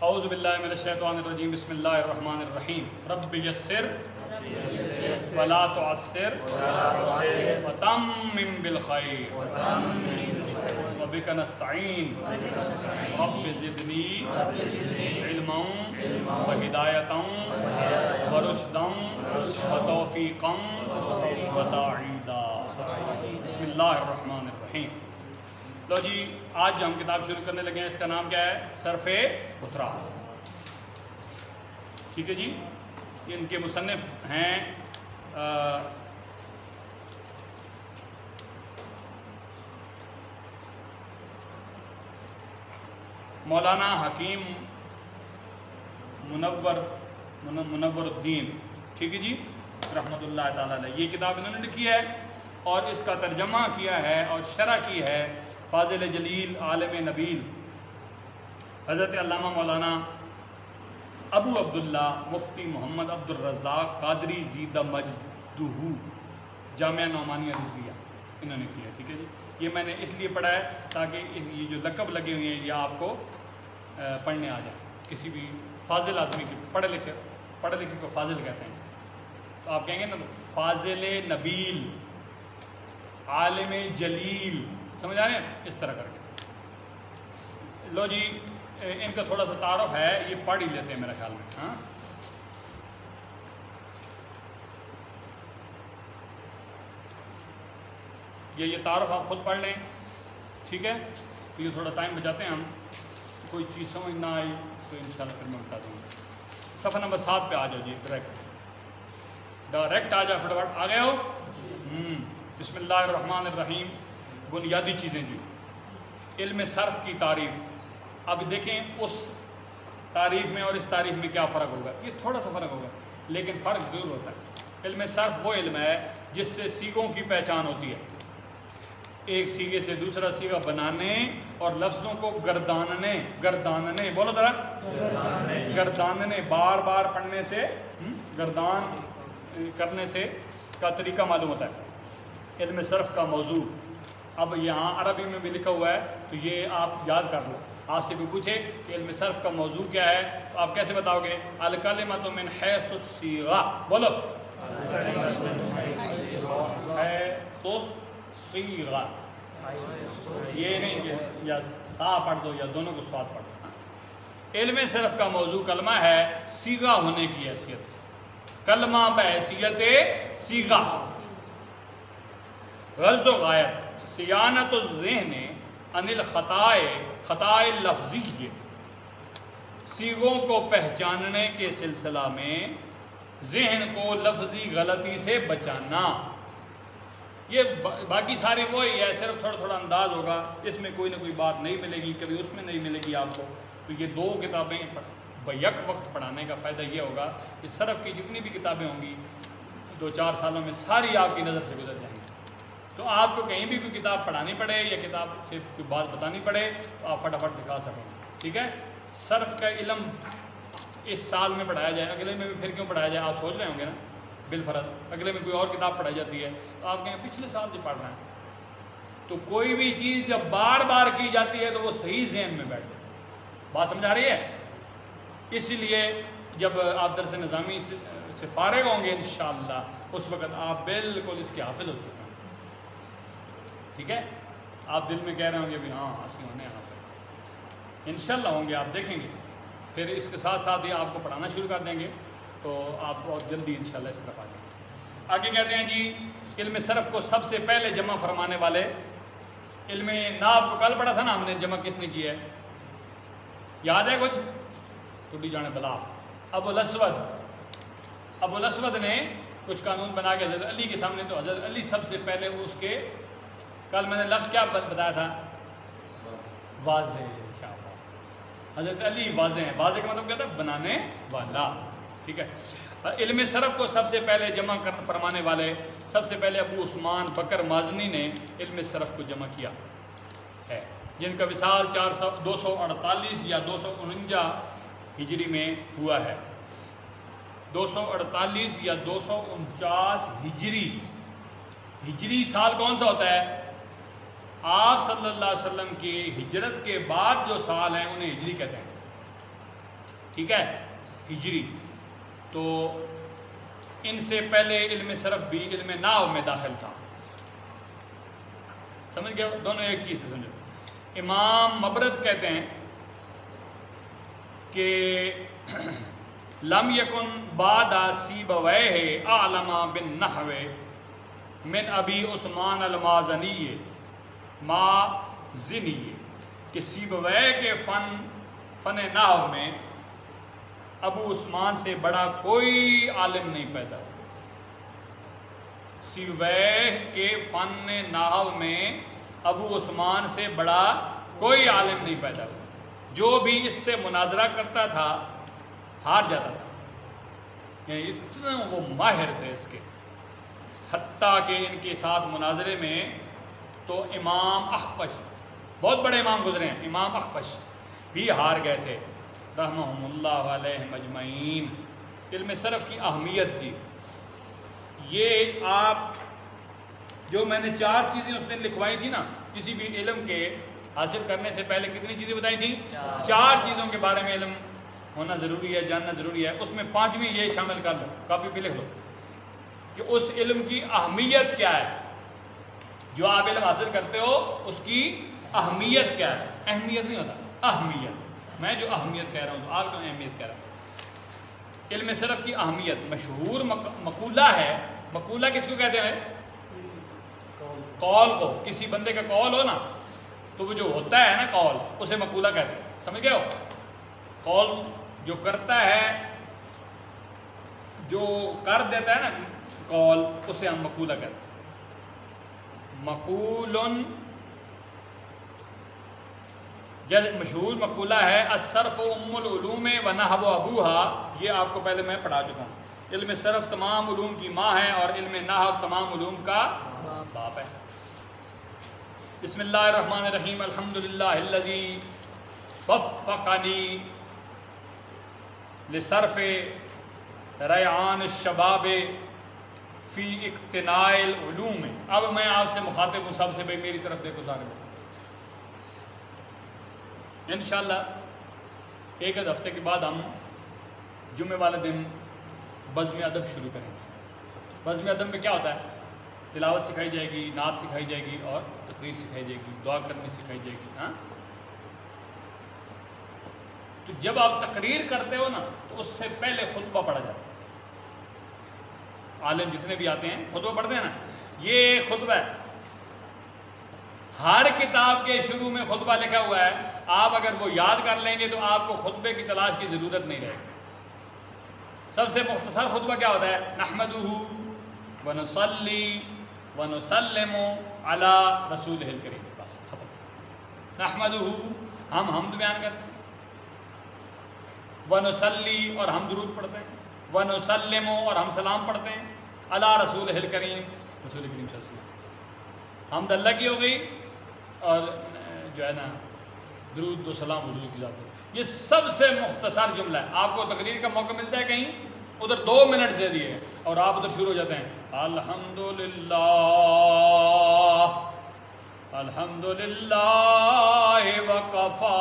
اعوذ باللہ من الشیطان الرجیم بسم اللہ الرحمن الرحیم رب یسر ولا تعسر وتمم بالخیر وبک نستعین رب زدنی علما وہدایتا ورشدا وتوفیقا وتعیدا۔ بسم اللہ الرحمن الرحیم۔ لو جی، آج جو ہم کتاب شروع کرنے لگے ہیں اس کا نام کیا ہے؟ صرف اترا۔ ٹھیک ہے جی، ان کے مصنف ہیں مولانا حکیم منور الدین، ٹھیک ہے جی، رحمۃ اللہ تعالیٰ علیہ۔ یہ کتاب انہوں نے لکھی ہے اور اس کا ترجمہ کیا ہے اور شرح کی ہے فاضل جلیل عالم نبیل حضرت علامہ مولانا ابو عبداللہ مفتی محمد عبد الرزاق قادری زیدہ مجدہ جامعہ نعمانیہ رضویہ انہوں نے کیا ہے۔ ٹھیک ہے جی، یہ میں نے اس لیے پڑھا ہے تاکہ یہ جو لقب لگے ہوئے ہیں یہ آپ کو پڑھنے آ جائیں۔ کسی بھی فاضل آدمی کے پڑھے لکھے کو فاضل کہتے ہیں، تو آپ کہیں گے نا فاضل نبیل عالم جلیل، سمجھ آ رہے ہیں؟ اس طرح کر کے لو جی، ان کا تھوڑا سا تعارف ہے، یہ پڑھ ہی لیتے ہیں میرے خیال میں۔ ہاں، یہ تعارف آپ خود پڑھ لیں، ٹھیک ہے؟ تو یہ تھوڑا ٹائم بچاتے ہیں ہم، کوئی چیز سمجھ نہ آئی تو انشاءاللہ پھر میں بتا دوں گا۔ صفحہ نمبر 7 پہ آ جاؤ جی، ڈائریکٹ آ جاؤ، فٹافٹ آ گئے ہو؟ بسم اللہ الرحمن الرحیم۔ بنیادی چیزیں جی، علم صرف کی تعریف۔ اب دیکھیں اس تعریف میں اور اس تعریف میں کیا فرق ہوگا، یہ تھوڑا سا فرق ہوگا لیکن فرق ضرور ہوتا ہے۔ علم صرف وہ علم ہے جس سے سیغوں کی پہچان ہوتی ہے، ایک سیغے سے دوسرا سیغہ بنانے اور لفظوں کو گرداننے بولو ذرا، گرداننے، بار بار پڑھنے سے گردان کرنے سے کا طریقہ معلوم ہوتا ہے۔ علم صرف کا موضوع اب یہاں عربی میں بھی لکھا ہوا ہے تو یہ آپ یاد کر لو۔ آپ سے بھی پوچھے کہ علم صرف کا موضوع کیا ہے تو آپ کیسے بتاؤ گے؟ الکلمۃ من حیث الصیغہ، بولو، حیث الصیغہ، یہ نہیں کہ یا سا پڑھ دو یا دونوں کو سواد پڑھ دو۔ علم صرف کا موضوع کلمہ ہے صیغہ ہونے کی حیثیت سے، کلمہ بحیثیت صیغہ، غرض و غایت صیانت الذہن عن خطائے لفظی، صیغوں کو پہچاننے کے سلسلہ میں ذہن کو لفظی غلطی سے بچانا۔ یہ باقی ساری وہی ہے، صرف تھوڑا تھوڑا انداز ہوگا، اس میں کوئی نہ کوئی بات نہیں ملے گی، کبھی اس میں نہیں ملے گی آپ کو۔ تو یہ دو کتابیں بیک وقت پڑھانے کا فائدہ یہ ہوگا کہ صرف کی جتنی بھی کتابیں ہوں گی 2-4 سالوں میں ساری آپ کی نظر سے گزر جائیں گی، تو آپ کو کہیں بھی کوئی کتاب پڑھانی پڑے یا کتاب سے کوئی بات بتانی پڑے تو آپ فٹافٹ دکھا سکیں گے۔ ٹھیک ہے، صرف کا علم اس سال میں پڑھایا جائے، اگلے میں بھی پھر کیوں پڑھایا جائے؟ آپ سوچ رہے ہوں گے نا، بالفرض اگلے میں کوئی اور کتاب پڑھائی جاتی ہے تو آپ کہیں پچھلے سال جو پڑھ رہے ہیں۔ تو کوئی بھی چیز جب بار بار کی جاتی ہے تو وہ صحیح ذہن میں بیٹھ جاتی ہے۔ بات سمجھ آ رہی ہے؟ اسی لیے جب آپ درس نظامی سے فارغ ہوں گے انشاءاللہ اس وقت آپ بالکل اس کے حافظ ہو چکے ہیں۔ ٹھیک ہے، آپ دل میں کہہ رہے ہوں گے بھی ہاں اصل ہونے حافظ، انشاءاللہ ہوں گے، آپ دیکھیں گے۔ پھر اس کے ساتھ ساتھ ہی آپ کو پڑھانا شروع کر دیں گے تو آپ بہت جلدی انشاءاللہ اس طرف آ جائیں گے۔ آگے کہتے ہیں جی، علم صرف کو سب سے پہلے جمع فرمانے والے، علم نحو کو کل پڑھا تھا نا ہم نے، جمع کس نے کیا ہے یاد ہے کچھ؟ ٹوٹی جانے بلا، ابو الاسود نے کچھ قانون بنا کے حضرت علی کے سامنے، تو حضرت علی سب سے پہلے اس کے، کل میں نے لفظ کیا بتایا تھا؟ واضح، انشاءاللہ حضرت علی واضح ہیں، واضح کا مطلب کیا تھا؟ بنانے والا۔ ٹھیک ہے، علم صرف کو سب سے پہلے جمع فرمانے والے، سب سے پہلے ابو عثمان بکر مازنی نے علم صرف کو جمع کیا ہے، جن کا وصال 248 یا 249 ہجری میں ہوا ہے۔ 248 یا 249 ہجری سال کون سا ہوتا ہے؟ آپ صلی اللہ علیہ وسلم کی ہجرت کے بعد جو سال ہیں انہیں ہجری کہتے ہیں۔ ٹھیک ہے، ہجری. تو ان سے پہلے علم صرف بھی علم نحو میں داخل تھا. سمجھ گئے؟ دونوں ایک چیز سے سمجھو. امام مبرد کہتے ہیں کہ لم یکن بعد سیبویہ اعلم بالنحو من ابی عثمان المازنی مازنی، کہ سیبویہ کے فن نحو میں ابو عثمان سے بڑا کوئی عالم نہیں پیدا ہوا. سیبویہ کے فن نحو میں ابو عثمان سے بڑا کوئی عالم نہیں پیدا ہوا. جو بھی اس سے مناظرہ کرتا تھا ہار جاتا تھا. یعنی اتنا وہ ماہر تھے اس کے، حتیٰ کہ ان کے ساتھ مناظرے میں تو امام اخفش، بہت بڑے امام گزرے ہیں، امام اخفش بھی ہار گئے تھے رحمہم اللہ علیہ مجمعین. علم صرف کی اہمیت تھی. یہ آپ جو میں نے 4 چیزیں اس دن لکھوائی تھی نا، کسی بھی علم کے حاصل کرنے سے پہلے کتنی چیزیں بتائی تھیں؟ 4 چیزوں کے بارے میں علم ہونا ضروری ہے، جاننا ضروری ہے. اس میں 5ویں یہ شامل کر لو، کاپی پہ لکھ لو کہ اس علم کی اہمیت کیا ہے. جو آپ علم حاصل کرتے ہو اس کی اہمیت کیا ہے. اہمیت نہیں ہوتا، اہمیت. میں جو اہمیت کہہ رہا ہوں تو آپ کیوں اہمیت کہہ رہا ہوں. علم صرف کی اہمیت مشہور مقولہ ہے. مقولہ کس کو کہتے ہیں؟ قول کو. کسی بندے کا قول ہو نا تو وہ جو ہوتا ہے نا قول، اسے مقولہ کہتے ہیں. سمجھ گئے ہو؟ قول جو کرتا ہے، جو کر دیتا ہے نا قول، اسے ہم مقولہ کہتے ہیں. مقولن، جیسے مشہور مقولہ ہے الصرف ام العلوم و نحو ابوہا. یہ آپ کو پہلے میں پڑھا چکا ہوں. علم صرف تمام علوم کی ماں ہے اور علم نحو تمام علوم کا باپ ہے. بسم اللہ الرحمن الرحیم. الحمدللہ الذی وفقنی لصرف ریعان الشباب فی اقتناء العلوم. اب میں آپ سے مخاطب ہوں سب سے، بھائی میری طرف دیکھو سارے لوگ. انشاءاللہ ایک ہفتے کے بعد ہم جمعے والے دن بزم ادب شروع کریں گے. بزم ادب میں کیا ہوتا ہے؟ تلاوت سکھائی جائے گی، نعت سکھائی جائے گی اور تقریر سکھائی جائے گی، دعا کرنی سکھائی جائے گی. ہاں، تو جب آپ تقریر کرتے ہو نا تو اس سے پہلے خطبہ پڑھا جاتا ہے. عالم جتنے بھی آتے ہیں خطبہ پڑھتے ہیں نا، یہ خطبہ ہے. ہر کتاب کے شروع میں خطبہ لکھا ہوا ہے. آپ اگر وہ یاد کر لیں گے تو آپ کو خطبے کی تلاش کی ضرورت نہیں رہے گی. سب سے مختصر خطبہ کیا ہوتا ہے؟ نحمدہ ونصلی ونسلم علی رسولہ الکریم. بس ختم. نحمدہ، ہم حمد بیان کرتے ہیں. ونصلی، اور ہم درود پڑھتے ہیں. ونسلم، اور ہم سلام پڑھتے ہیں. علی رسولہ الکریم، رسول کریم صلی اللہ علیہ وسلم. حمد اللہ کی ہو گئی اور جو ہے نا درود و سلام حضور کی ذات. یہ سب سے مختصر جملہ ہے. آپ کو تقریر کا موقع ملتا ہے کہیں، ادھر 2 منٹ دے دیے اور آپ ادھر شروع ہو جاتے ہیں الحمدللہ الحمدللہ وقفا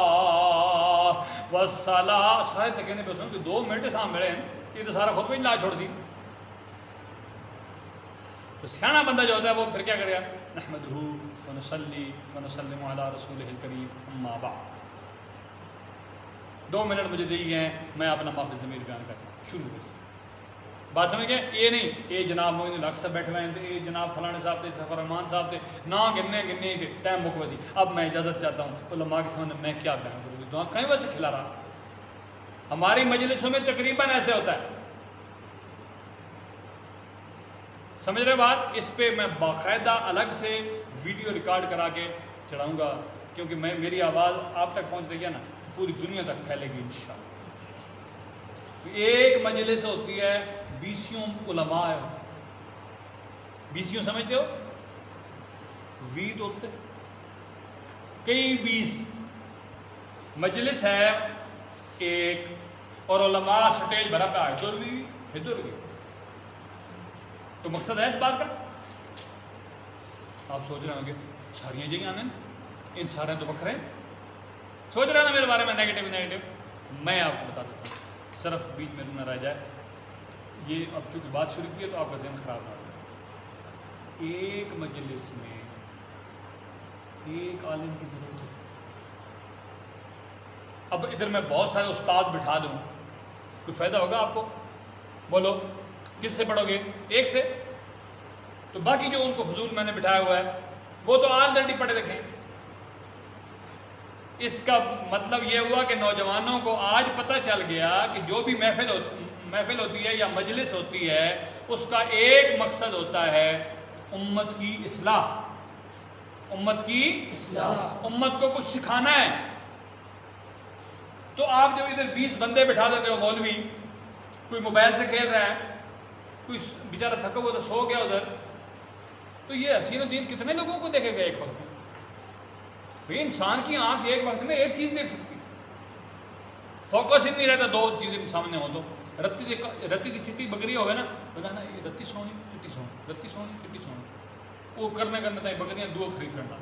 والصلاۃ. سارے تکینے پہ سنو کہ 2 منٹ سامنے میرے ہیں، یہ تو سارا خطبہ ہی لا چھوڑ سی. تو سیاح بندہ جو ہوتا ہے وہ پھر کیا کرے گا؟ نحمدہ ونصلی ونسلم علی رسولہ الکریم اما بعد. 2 منٹ مجھے دی گئے ہیں، میں اپنا معافی ضمیر بیان کرتا ہوں. شروع سے بات سمجھ گئے؟ یہ نہیں یہ جناب موین الحق صاحب بیٹھے ہوئے ہیں، یہ جناب فلانے صاحب تھے، سفر رحمان صاحب تھے، نہ گننے ہی تھے. ٹائم بک وسی. اب میں اجازت چاہتا ہوں علماء کے سامنے میں کیا بیان کروں؟ دعا کہیں ویسے کھلا رہا. ہماری مجلسوں میں تقریباً ایسے ہوتا ہے. سمجھ رہے بات؟ اس پہ میں باقاعدہ الگ سے ویڈیو ریکارڈ کرا کے چڑھاؤں گا، کیونکہ میری آواز آپ تک پہنچ رہی ہے نا، پوری دنیا تک پھیلے گی انشاءاللہ. ایک مجلس ہوتی ہے 20 علماء ہے. 20 سمجھتے ہو؟ 20 تو ہوتے کئی 20 مجلس ہے ایک، اور علماء سٹیج بھرا پہ آئے ادھر بھی. تو مقصد ہے اس بات کا، آپ سوچ رہے ہوں گے ساریاں جگہ آنے ان سارے تو وکھرے سوچ رہے ہیں نا میرے بارے میں نیگیٹو. میں آپ کو بتا دیتا ہوں صرف بیچ میں نہ رہ جائے، یہ اب چونکہ بات شروع کی ہے تو آپ کا ذہن خراب نہ ہو۔ ایک مجلس میں ایک عالم کی ضرورت ہوتی ہے۔ اب ادھر میں بہت سارے استاد بٹھا دوں، کوئی فائدہ ہوگا آپ کو؟ بولو، کس سے پڑھو گے؟ ایک سے؟ تو باقی جو ان کو فضول میں نے بٹھایا ہوا ہے وہ تو آلریڈی پڑھے رکھیں۔ اس کا مطلب یہ ہوا کہ نوجوانوں کو آج پتہ چل گیا کہ جو بھی محفل ہوتی ہے یا مجلس ہوتی ہے اس کا ایک مقصد ہوتا ہے امت کی اصلاح، امت کی اصلاح، امت کو کچھ سکھانا ہے۔ تو آپ جب ادھر 20 بندے بٹھا دیتے ہو، مولوی کوئی موبائل سے کھیل رہا ہے، کوئی بیچارہ تھکا ہوا تو سو گیا ادھر، تو یہ حسین الدین کتنے لوگوں کو دیکھے گا ایک وقت میں؟ بھئی انسان کی آنکھ ایک وقت میں ایک چیز دیکھ سکتی، فوکس ہی نہیں رہتا دو چیزیں سامنے ہوں تو۔ رتی کی چٹی بکری ہوئے نا، بتانا یہ رتی سونی چٹی سونی، رتی سونی چٹی سونی، وہ کرنے تھا بکریاں دو خرید کرنا۔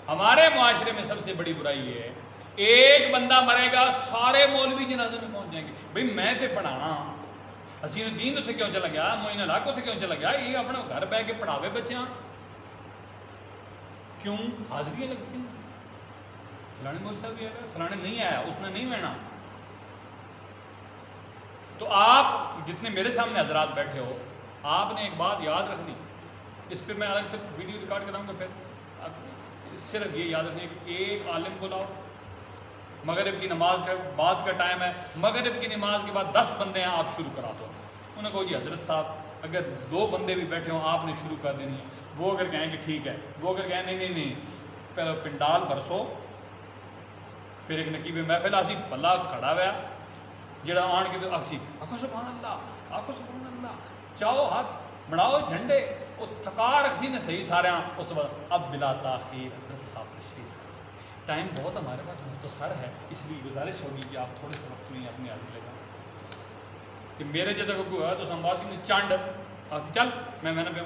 ہمارے معاشرے میں سب سے بڑی برائی یہ ہے، ایک بندہ مرے گا سارے مولوی جنازے میں پہنچ جائیں گے۔ بھئی میں تے پڑھانا، حسین الدین اتنے کیوں چلا گیا، معین الحق اتنے کیوں چلا گیا، یہ اپنا گھر بہ کے پڑھاوے بچیاں کیوں؟ حاضریاں لگتی ہیں، فلانے مول صاحب بھی آیا، فلانے نہیں آیا، اس نے نہیں مہنا۔ تو آپ جتنے میرے سامنے حضرات بیٹھے ہو، آپ نے ایک بات یاد رکھنی، اس پہ میں الگ سے ویڈیو ریکارڈ کراؤں گا، پھر صرف یہ یاد رکھیں کہ ایک عالم کو لاؤ، مغرب کی نماز کے بعد کا ٹائم ہے، مغرب کی نماز کے بعد 10 بندے ہیں، آپ شروع کرا دو۔ انہوں نے کہا جی حضرت صاحب اگر 2 بندے بھی بیٹھے ہوں آپ نے شروع کر دینی ہے۔ وہ اگر کہیں کہ ٹھیک ہے، وہ اگر کہیں نہیں پہلے پنڈال برسو، پھر ایک نقیب محفل آسی پلا کھڑا ہوا جڑا آن کے آسی آخو سبحان اللہ، آخو سبحان اللہ، چاہو ہاتھ بڑھاؤ جھنڈے، وہ تھکا رکھی نے صحیح سارے ہاں۔ اس کے بعد اب بلا تاخیر حضرت صاحب تشریف، ٹائم بہت ہمارے پاس مختصر ہے، اس لیے گزارش ہوگی کہ آپ تھوڑے سے وقت میں اپنی حاضری لگا کہ میرے جیسا کوئی ہوا تو سمباسی نے چانڈ چل میں نے پہ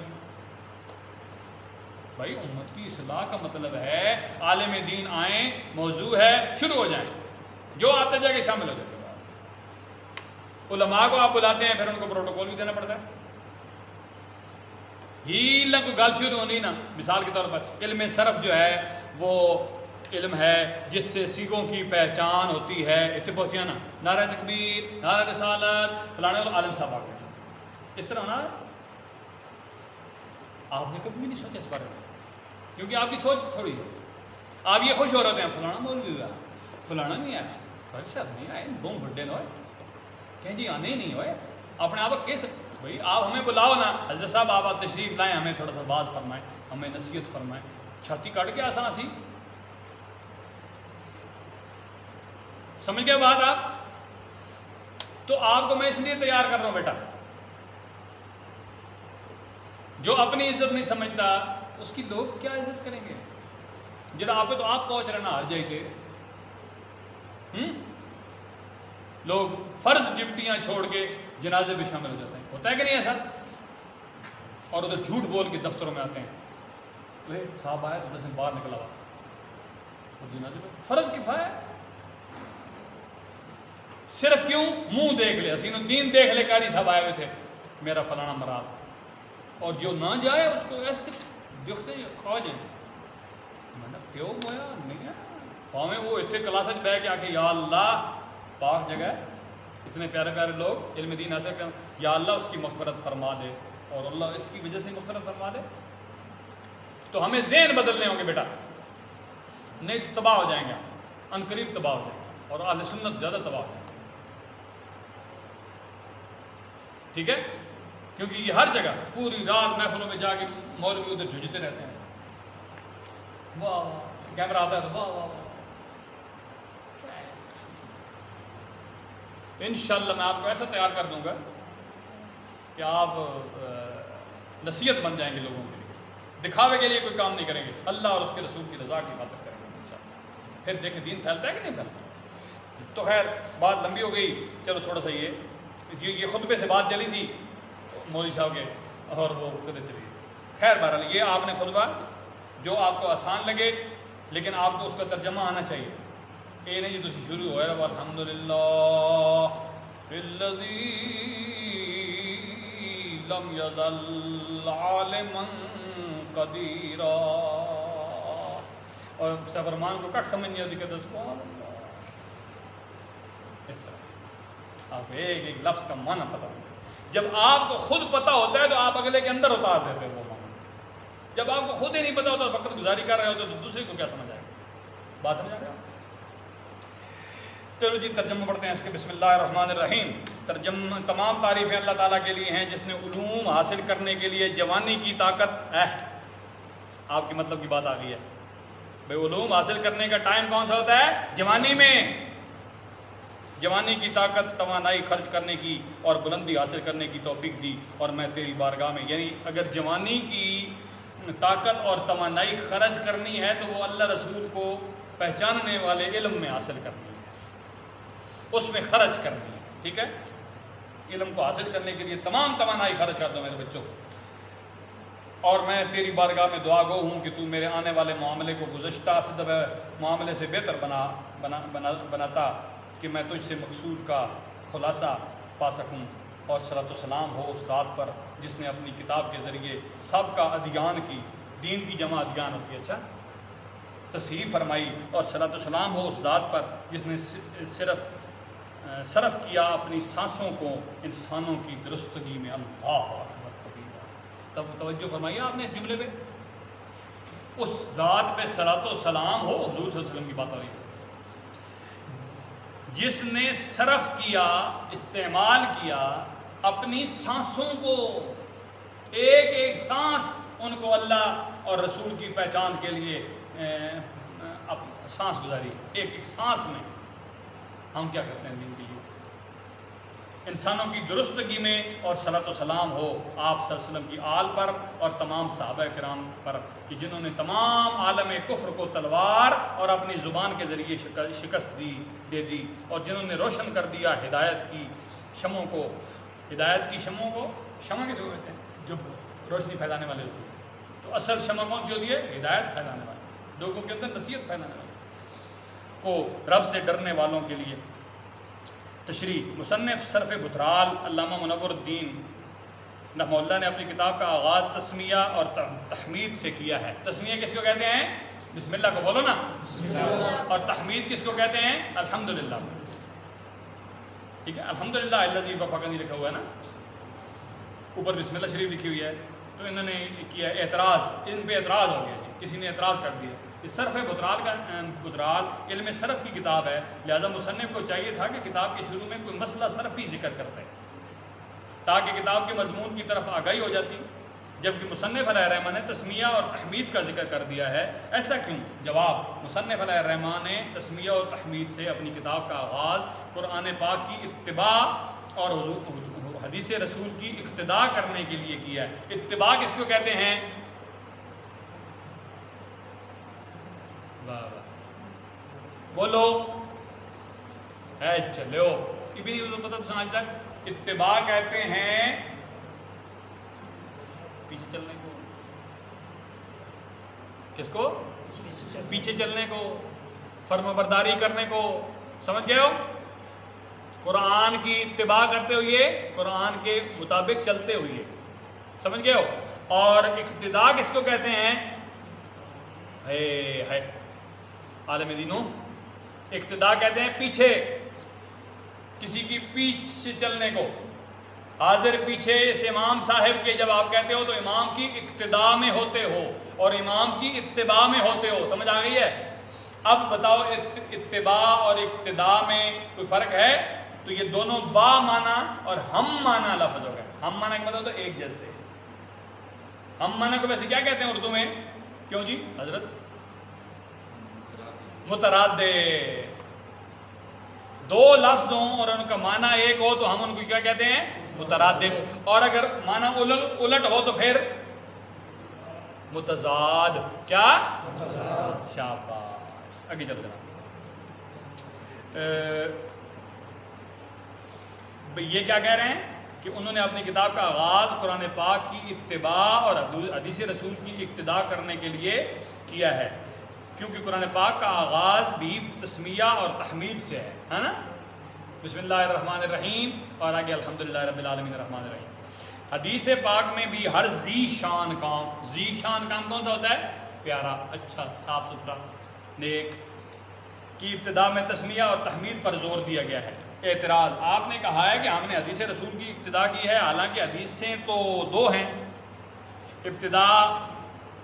بھائی امت کی اصلاح کا مطلب ہے عالم دین آئیں، موضوع ہے، شروع ہو جائیں، جو آتے جا کے شامل ہو جائے۔ علماء کو آپ بلاتے ہیں پھر ان کو پروٹوکول بھی دینا پڑتا ہے، ہی کوئی گل شروع ہونی نا۔ مثال کے طور پر علم صرف جو ہے وہ علم ہے جس سے سیغوں کی پہچان ہوتی ہے، اتنے پہنچیا نا، نعرہ تکبیر، نعرہ رسالت، فلانے عالم صاحب آ گئے، اس طرح ہونا۔ آپ نے کبھی بھی نہیں سوچا اس بارے میں، کیونکہ آپ کی سوچ تھوڑی ہے، آپ یہ خوش ہو رہے ہیں فلانا مولوی ہوا، فلانا نہیں آیا، بھائی صاحب نہیں آئے، بوم بڈے نہ ہوئے، کہیں جی آنے ہی نہیں ہوئے، اپنے آپ کو کہہ سکتے بھائی آپ ہمیں بلاؤ نا، حضرت صاحب آپ تشریف لائیں، ہمیں تھوڑا سا بات فرمائیں، ہمیں نصیحت فرمائیں، چھاتی کاٹ کے آسان سی سمجھ گئے بات آپ؟ تو آپ کو میں اس لیے تیار کر رہا ہوں بیٹا، جو اپنی عزت نہیں سمجھتا اس کی لوگ کیا عزت کریں گے؟ جڑا آپ تو آپ پہنچ رہے نا ہر جائے تھے، لوگ فرض ڈیوٹیاں چھوڑ کے جنازے میں شامل ہو جاتے ہیں، ہوتا ہے کہ نہیں ایسا؟ اور ادھر جھوٹ بول کے دفتروں میں آتے ہیں، صاحب آیا تو 10 دن باہر نکلا ہوا، اور جنازے میں فرض کفایہ ہے، صرف کیوں؟ منہ دیکھ لے، حسین الدین دیکھ لے قاری صاحب آئے ہوئے تھے، میرا فلانا مراد، اور جو نہ جائے اس کو ایسے دکھتے کھا جائیں، میں نے پیو گویا نہیں ہے پاویں وہ اتنے کلاسج بہ کے آ کے یا اللہ پاک جگہ ہے، اتنے پیارے پیارے لوگ علم دین حاصل کر، یا اللہ اس کی مغفرت فرما دے، اور اللہ اس کی وجہ سے مغفرت فرما دے۔ تو ہمیں ذہن بدلنے ہوں گے بیٹا، نہیں تو تباہ ہو جائیں گے، ان قریب تباہ ہو جائیں گے، اور اہل سنت زیادہ تباہ ہو جائیں گے، ٹھیک ہے؟ کیونکہ یہ ہر جگہ پوری رات محفلوں میں جا کے مولوی ادھر جھجتے رہتے ہیں، واہ کیمرہ آتا ہے تو واہ واہ واہ۔ انشاءاللہ میں آپ کو ایسا تیار کر دوں گا کہ آپ نصیحت بن جائیں گے لوگوں کے لیے، دکھاوے کے لیے کوئی کام نہیں کریں گے، اللہ اور اس کے رسول کی رضا کی خاطر کریں گے انشاءاللہ۔ پھر دیکھیں دین پھیلتا ہے کہ نہیں پھیلتا۔ تو خیر بات لمبی ہو گئی، چلو تھوڑا سا یہ خطبے سے بات چلی تھی مولوی صاحب کے، اور وہ کدے چلی گئی۔ خیر بہرحال یہ آپ نے خطبہ جو آپ کو آسان لگے لیکن آپ کو اس کا ترجمہ آنا چاہیے، یہ نہیں جی تسی شروع ہوئے رہا الحمدللہ الذی لم یزل عالما قدیرا، اور فرمان کو کٹ سمجھ نہیں ہوتی کہ سبحان اللہ، اس طرح آپ ایک ایک لفظ کا معنی پتہ ہوتا ہے۔ جب آپ کو خود پتہ ہوتا ہے تو آپ اگلے کے اندر اتار دیتے ہیں وہ معنی، جب آپ کو خود ہی نہیں پتہ ہوتا، وقت گزاری کر رہے ہوتے تو دوسرے کو کیا سمجھ آئے گا؟ بات سمجھ آ رہے ہو؟ چلو جی ترجمہ پڑھتے ہیں اس کے۔ بسم اللہ الرحمن الرحیم۔ ترجمہ، تمام تعریفیں اللہ تعالیٰ کے لیے ہیں جس نے علوم حاصل کرنے کے لیے جوانی کی طاقت آپ کی مطلب کی بات آ گئی ہے بھائی، علوم حاصل کرنے کا ٹائم کون سا ہوتا ہے؟ جوانی میں۔ جوانی کی طاقت، توانائی خرچ کرنے کی اور بلندی حاصل کرنے کی توفیق دی، اور میں تیری بارگاہ میں، یعنی اگر جوانی کی طاقت اور توانائی خرچ کرنی ہے تو وہ اللہ رسول کو پہچاننے والے علم میں حاصل کرنی ہے، اس میں خرچ کرنی ہے، ٹھیک ہے؟ علم کو حاصل کرنے کے لیے تمام توانائی خرچ کر دو میرے بچوں، اور میں تیری بارگاہ میں دعا گو ہوں کہ تو میرے آنے والے معاملے کو گزشتہ معاملے سے بہتر بناتا کہ میں تجھ سے مقصود کا خلاصہ پا سکوں، اور صلاۃ و سلام ہو اس ذات پر جس نے اپنی کتاب کے ذریعے سب کا ادیان کی، دین کی جمع ادیان ہوتی ہے، اچھا، تصحیح فرمائی، اور صلاۃ و سلام ہو اس ذات پر جس نے صرف کیا اپنی سانسوں کو انسانوں کی درستگی میں۔ اللہ اکبر کبیرہ۔ تب توجہ فرمائیے آپ نے اس جملے پہ، اس ذات پہ صلاۃ و سلام ہو، حضور صلی اللہ علیہ وسلم کی بات ہو رہی ہے، جس نے صرف کیا، استعمال کیا اپنی سانسوں کو، ایک ایک سانس ان کو اللہ اور رسول کی پہچان کے لیے سانس گزاری، ایک ایک سانس میں۔ ہم کیا کرتے ہیں دین کے لیے؟ انسانوں کی درستگی میں، اور صلاۃ و سلام ہو آپ صلی اللہ علیہ وسلم کی آل پر اور تمام صحابہ کرام پر کہ جنہوں نے تمام عالم کفر کو تلوار اور اپنی زبان کے ذریعے شکست دے دی، اور جنہوں نے روشن کر دیا ہدایت کی شمعوں کو۔ ہدایت کی شمعوں کو، شمع کس کو کہتے ہیں؟ جو روشنی پھیلانے والے ہوتی ہے۔ تو اصل شمع کون سی ہوتی ہے؟ ہدایت پھیلانے والی، لوگوں کے اندر نصیحت پھیلانے والی کو، رب سے ڈرنے والوں کے لیے۔ تشریح، مصنف صرف بترال علامہ منور الدین رحمہ اللہ نے اپنی کتاب کا آغاز تسمیہ اور تحمید سے کیا ہے۔ تسمیہ کس کو کہتے ہیں؟ بسم اللہ کو بولو نا، اور تحمید کس کو کہتے ہیں؟ الحمدللہ، ٹھیک ہے؟ الحمدللہ الذی وفقنی لکھا ہوا ہے نا، اوپر بسم اللہ شریف لکھی ہوئی ہے۔ تو انہوں نے کیا اعتراض، ان پہ اعتراض ہو گیا، کسی نے اعتراض کر دیا۔ یہ صرف بترال علم صرف کی کتاب ہے، لہذا مصنف کو چاہیے تھا کہ کتاب کے شروع میں کوئی مسئلہ صرفی ذکر کرتے تاکہ کتاب کے مضمون کی طرف آگاہی ہو جاتی، جبکہ مصنف علیہ الرحمٰن نے تسمیہ اور تحمید کا ذکر کر دیا ہے، ایسا کیوں؟ جواب، مصنف علیہ الرحمٰن نے تسمیہ اور تحمید سے اپنی کتاب کا آغاز قرآن پاک کی اتباع اور حدیث رسول کی اقتداء کرنے کے لیے کیا ہے۔ اتباع کس کو کہتے ہیں؟ بولو، چلو یہ بھی نہیں پتا تو سمجھ تک۔ اتباع کہتے ہیں پیچھے چلنے کو، کس کو؟ پیچھے چلنے کو، فرما برداری کرنے کو، سمجھ گئے ہو؟ قرآن کی اتباع کرتے ہوئے، قرآن کے مطابق چلتے ہوئے، سمجھ گئے ہو؟ اور اقتداء کس کو کہتے ہیں؟ ہے عالم دینوں، اقتداء کہتے ہیں پیچھے، کسی کی پیچھے چلنے کو۔ حاضر پیچھے اس امام صاحب کے جب آپ کہتے ہو تو امام کی اقتداء میں ہوتے ہو اور امام کی اتباع میں ہوتے ہو، سمجھ آ گئی ہے؟ اب بتاؤ اتباع اور اقتداء میں کوئی فرق ہے؟ تو یہ دونوں با معنی اور ہم معنی لفظ ہو گئے۔ ہم معنی کا مطلب تو ایک جیسے، ہم معنی کو ویسے کیا کہتے ہیں اردو میں؟ کیوں جی حضرت؟ مترادف، دو لفظ ہوں اور ان کا معنی ایک ہو تو ہم ان کو کیا کہتے ہیں؟ مترادف، اور اگر معنی الٹ ہو تو پھر متضاد۔ کیا؟ متضاد۔ شاباش، آگے چل جناب۔ یہ کیا کہہ رہے ہیں کہ انہوں نے اپنی کتاب کا آغاز قرآن پاک کی اتباع اور حدیث رسول کی اقتداء کرنے کے لیے کیا ہے۔ کیونکہ قرآن پاک کا آغاز بھی تسمیہ اور تحمید سے ہے نا، بسم اللہ الرحمن الرحیم اور آگے الحمدللہ رب العالمین الرحمن الرحیم۔ حدیث پاک میں بھی ہر ذی شان کام کون سا ہوتا ہے؟ پیارا، اچھا، صاف ستھرا، نیک کی ابتدا میں تسمیہ اور تحمید پر زور دیا گیا ہے۔ اعتراض، آپ نے کہا ہے کہ ہم نے حدیث رسول کی ابتدا کی ہے، حالانکہ حدیثیں تو دو ہیں، ابتدا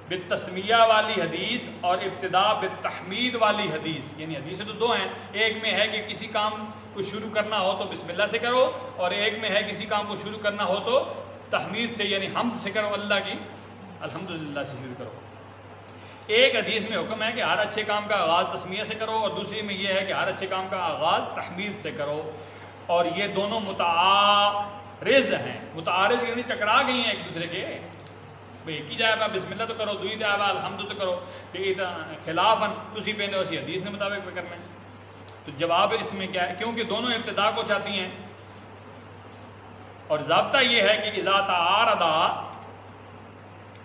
بالتسمیہ والی حدیث اور ابتدا بالتحمید والی حدیث، یعنی حدیثیں تو دو ہیں، ایک میں ہے کہ کسی کام کو شروع کرنا ہو تو بسم اللہ سے کرو، اور ایک میں ہے کسی کام کو شروع کرنا ہو تو تحمید سے یعنی حمد سے کرو، اللہ کی الحمدللہ سے شروع کرو۔ ایک حدیث میں حکم ہے کہ ہر اچھے کام کا آغاز تسمیہ سے کرو، اور دوسری میں یہ ہے کہ ہر اچھے کام کا آغاز تحمید سے کرو، اور یہ دونوں متعارض ہیں، متعارض یعنی ٹکرا گئی ہیں ایک دوسرے کے، بھئی ایک ہی جائے با بسم اللہ تو کرو، دوئی جائے با الحمد تو کرو، خلافاً اسی پہ اسی حدیث نے مطابق پہ کرنا ہے۔ تو جواب اس میں کیا ہے؟ کیونکہ دونوں ابتدا کو چاہتی ہیں، اور ضابطہ یہ ہے کہ اذا تعارضا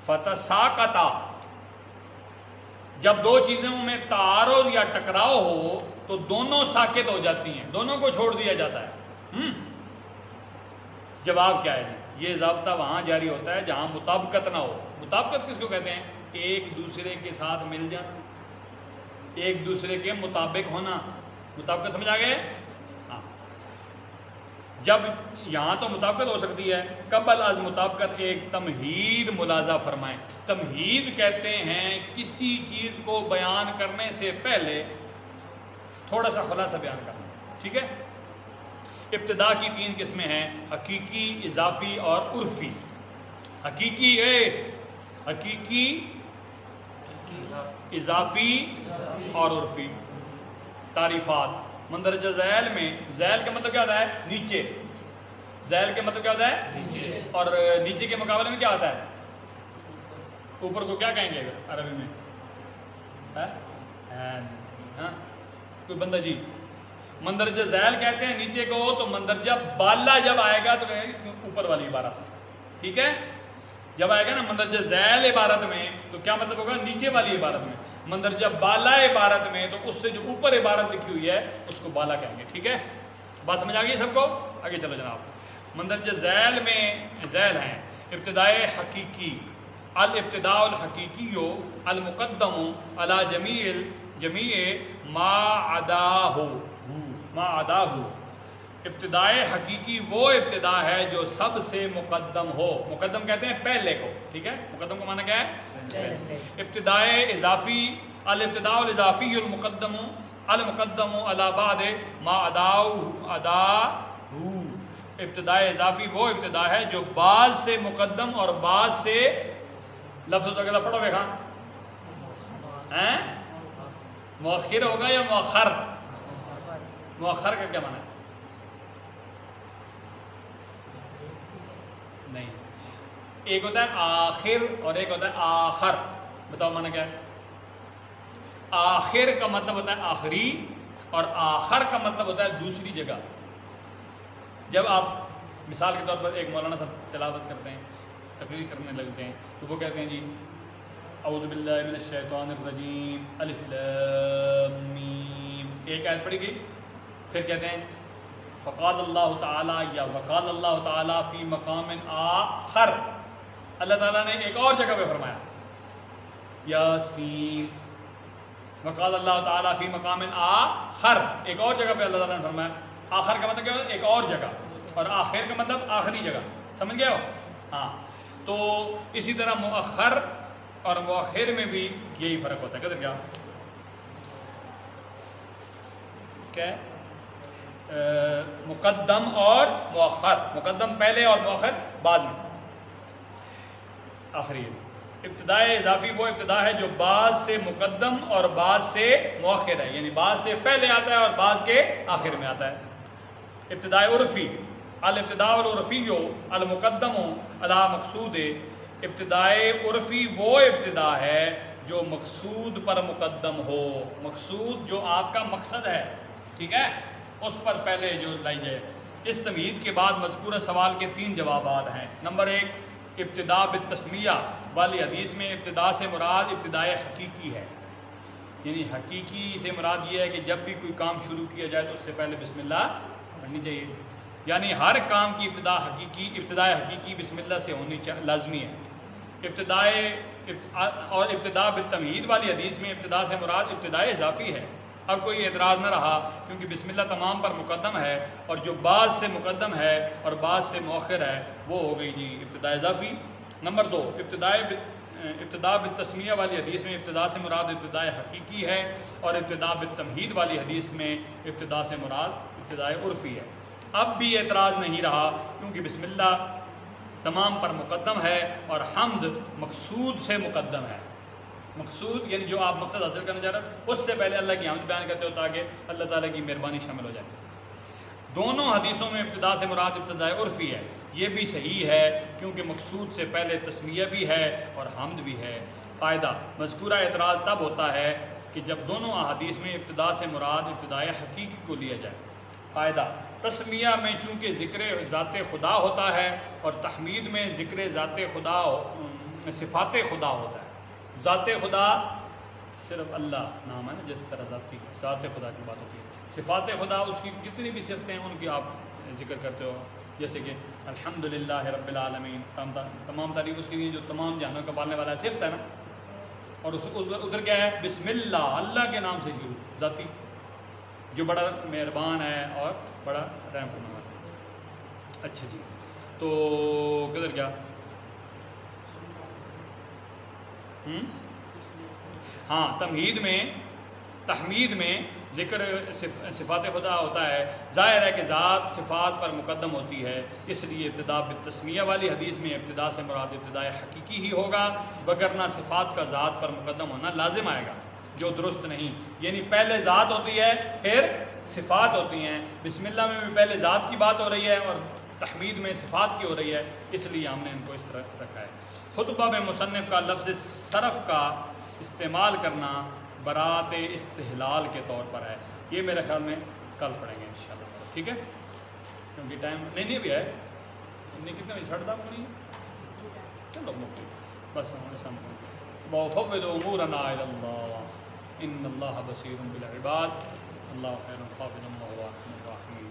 فتساقطا، جب دو چیزوں میں تعارض یا ٹکراؤ ہو تو دونوں ساکت ہو جاتی ہیں، دونوں کو چھوڑ دیا جاتا ہے۔ جواب کیا ہے؟ یہ ضابطہ وہاں جاری ہوتا ہے جہاں مطابقت نہ ہو۔ مطابقت کس کو کہتے ہیں؟ ایک دوسرے کے ساتھ مل جانا، ایک دوسرے کے مطابق ہونا، مطابقت سمجھ آ گئے؟ ہاں، جب یہاں تو مطابقت ہو سکتی ہے، قبل از مطابقت ایک تمہید ملاحظہ فرمائیں۔ تمہید کہتے ہیں کسی چیز کو بیان کرنے سے پہلے تھوڑا سا خلاصہ بیان کرنا، ٹھیک ہے؟ ابتدا کی تین قسمیں ہیں، حقیقی، اضافی اور عرفی۔ حقیقی اضافی اور عرفی۔ تعریفات، مندرجہ ذیل میں ذیل کا مطلب کیا ہوتا ہے؟ نیچے، ذیل کا مطلب کیا ہوتا ہے؟ نیچے، اور نیچے کے مقابلے میں کیا ہوتا ہے؟ اوپر کو کیا کہیں گے عربی میں؟ ہاں کوئی بندہ جی، مندرجہ ذیل کہتے ہیں نیچے کو، تو مندرجہ بالا جب آئے گا تو کہیں گے اس میں اوپر والی عبارت، ٹھیک ہے؟ جب آئے گا نا مندرجہ ذیل عبارت میں تو کیا مطلب ہوگا؟ نیچے والی عبارت میں۔ مندرجہ بالا عبارت میں تو اس سے جو اوپر عبارت لکھی ہوئی ہے اس کو بالا کہیں گے، ٹھیک ہے؟ بات سمجھ آ گئی سب کو؟ آگے چلو جناب۔ مندرجہ ذیل میں ذیل ہیں ابتدائے حقیقی، الابتداء الحقیقی المقدم علی جمیع ما عداہ، ابتدائے حقیقی وہ ابتدا ہے جو سب سے مقدم ہو۔ مقدم کہتے ہیں پہلے کو، ٹھیک ہے؟ مقدم کا معنی کیا ہے؟ ابتدائے اضافی، الابتداء الاضافی المقدم علی بعد ما عداہ، ابتدائے اضافی وہ ابتدا ہے جو بعض سے مقدم اور بعض سے، لفظ اگر پڑھو بے خان، مؤخر ہوگا یا مؤخر؟ مؤخر کا کیا معنی ہے؟ نہیں، ایک ہوتا ہے آخر اور ایک ہوتا ہے آخر، بتاؤ معنی کیا ہے؟ آخر کا مطلب ہوتا ہے آخری، اور آخر کا مطلب ہوتا ہے دوسری جگہ۔ جب آپ مثال کے طور پر ایک مولانا صاحب تلاوت کرتے ہیں، تقریر کرنے لگتے ہیں، تو وہ کہتے ہیں جی اعوذ باللہ من الشیطان الرجیم الف لام میم، ایک آیت پڑھی گئی، پھر کہتے ہیں فقال اللہ تعالیٰ یا وقال اللہ تعالیٰ فی مقام آخر، اللہ تعالیٰ نے ایک اور جگہ پہ فرمایا یاسین، وقال اللہ تعالیٰ فی مقام آخر، ایک اور جگہ پہ اللہ تعالیٰ نے فرمایا۔ آخر کا مطلب کیا ہے؟ ایک اور جگہ، اور آخر کا مطلب آخری جگہ، سمجھ گئے ہو؟ ہاں، تو اسی طرح مؤخر اور مؤخر میں بھی یہی فرق ہوتا ہے۔ کدھر کیا مقدم اور مؤخر، مقدم پہلے اور مؤخر بعد میں، آخری۔ ابتدائے اضافی وہ ابتدا ہے جو بعض سے مقدم اور بعض سے مؤخر ہے، یعنی بعض سے پہلے آتا ہے اور بعض کے آخر میں آتا ہے۔ ابتدائے عرفی، الابتداء العرفی المقدم علی مقصود، ابتدائے عرفی وہ ابتدا ہے جو مقصود پر مقدم ہو، مقصود جو آپ کا مقصد ہے، ٹھیک ہے، اس پر پہلے جو لائی جائے۔ اس تمہید کے بعد مذکورہ سوال کے 3 جوابات ہیں۔ نمبر 1، ابتدا بالتسمیہ والی حدیث میں ابتدا سے مراد ابتدائے حقیقی ہے، یعنی حقیقی سے مراد یہ ہے کہ جب بھی کوئی کام شروع کیا جائے تو اس سے پہلے بسم اللہ پڑھنی چاہیے، یعنی ہر کام کی ابتدائے حقیقی بسم اللہ سے ہونی لازمی ہے۔ ابتدا بالتمہید والی حدیث میں ابتدا سے مراد ابتدائے اضافی ہے۔ اب کوئی اعتراض نہ رہا کیونکہ بسم اللہ تمام پر مقدم ہے، اور جو بعض سے مقدم ہے اور بعض سے مؤخر ہے وہ ہو گئی جی ابتدا اضافی۔ نمبر 2، ابتدا بالتسمیہ والی حدیث میں ابتدا سے مراد ابتدائے حقیقی ہے، اور ابتدا بالتمہید والی حدیث میں ابتدا سے مراد ابتدائے عرفی ہے۔ اب بھی اعتراض نہیں رہا کیونکہ بسم اللہ تمام پر مقدم ہے اور حمد مقصود سے مقدم ہے۔ مقصود یعنی جو آپ مقصد حاصل کرنا چاہ رہے ہیں اس سے پہلے اللہ کی حمد بیان کرتے ہو تاکہ اللہ تعالیٰ کی مہربانی شامل ہو جائے۔ دونوں حدیثوں میں ابتدا سے مراد ابتدائے عرفی ہے، یہ بھی صحیح ہے کیونکہ مقصود سے پہلے تسمیہ بھی ہے اور حمد بھی ہے۔ فائدہ، مذکورہ اعتراض تب ہوتا ہے کہ جب دونوں احادیث میں ابتدا سے مراد ابتدائے حقیقی کو لیا جائے۔ فائدہ، تسمیہ میں چونکہ ذکر ذات خدا ہوتا ہے اور تحمید میں ذکر ذات خدا صفات خدا ہوتا ہے۔ ذات خدا صرف اللہ نام ہے نا، جس طرح ذات خدا کی بات ہوتی ہے۔ صفات خدا اس کی جتنی بھی صفتیں ہیں ان کی آپ ذکر کرتے ہو، جیسے کہ الحمدللہ رب العالمین، تمام تعریف اس کے لیے جو تمام جہانوں کا پالنے والا صفت ہے نا، اور ادھر کیا ہے؟ بسم اللہ، اللہ کے نام سے شروع، ذاتی، جو بڑا مہربان ہے اور بڑا رحم فرمانے والا ہے۔ اچھا جی، تو کدھر کیا؟ ہاں، تحمید میں ذکر صفات خدا ہوتا ہے۔ ظاہر ہے کہ ذات صفات پر مقدم ہوتی ہے، اس لیے ابتدا بالتسمیہ والی حدیث میں ابتدا سے مراد ابتدائے حقیقی ہی ہوگا، وگرنہ صفات کا ذات پر مقدم ہونا لازم آئے گا، جو درست نہیں۔ یعنی پہلے ذات ہوتی ہے پھر صفات ہوتی ہیں۔ بسم اللہ میں بھی پہلے ذات کی بات ہو رہی ہے اور تحمید میں صفات کی ہو رہی ہے، اس لیے ہم نے ان کو اس طرح رکھا ہے۔ خطبہ میں مصنف کا لفظ صرف کا استعمال کرنا برات استحلال کے طور پر ہے، یہ میرے خیال میں کل پڑھیں گے انشاءاللہ، ٹھیک ہے؟ کیونکہ ٹائم نہیں بھی ہے، کتنے بجے 10:30 کو نہیں ہے، چلو بس ہمارے سامنے وَفَوِّضُ أُمُورَنَا إِلَى اللَّهِ إِنَّ اللَّهَ بَصِيرٌ بِالْعِبَادِ، اللہ خیر حافظ وَهُوَ أَرْحَمُ الرَّاحِمِينَ۔